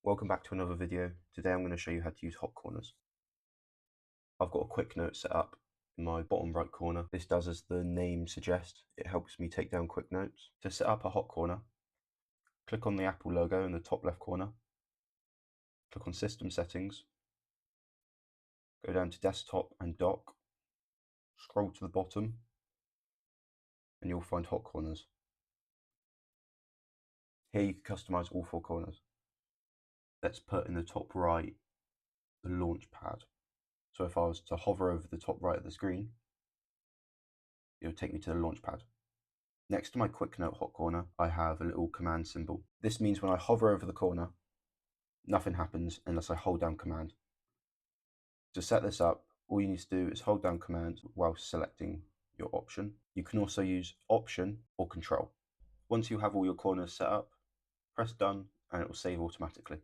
Welcome back to another video. Today I'm going to show you how to use hot corners. I've got a quick note set up in my bottom right corner. This does as the name suggests. It helps me take down quick notes. To set up a hot corner, click on the Apple logo in the top left corner. Click on System Settings. Go down to Desktop and Dock. Scroll to the bottom and you'll find hot corners. Here you can customize all four corners. Let's put in the top right the launch pad. So if I was to hover over the top right of the screen, it would take me to the launch pad. Next to my quick note hot corner, I have a little command symbol. This means when I hover over the corner, nothing happens unless I hold down command. To set this up, all you need to do is hold down command while selecting your option. You can also use option or control. Once you have all your corners set up, press done and it will save automatically.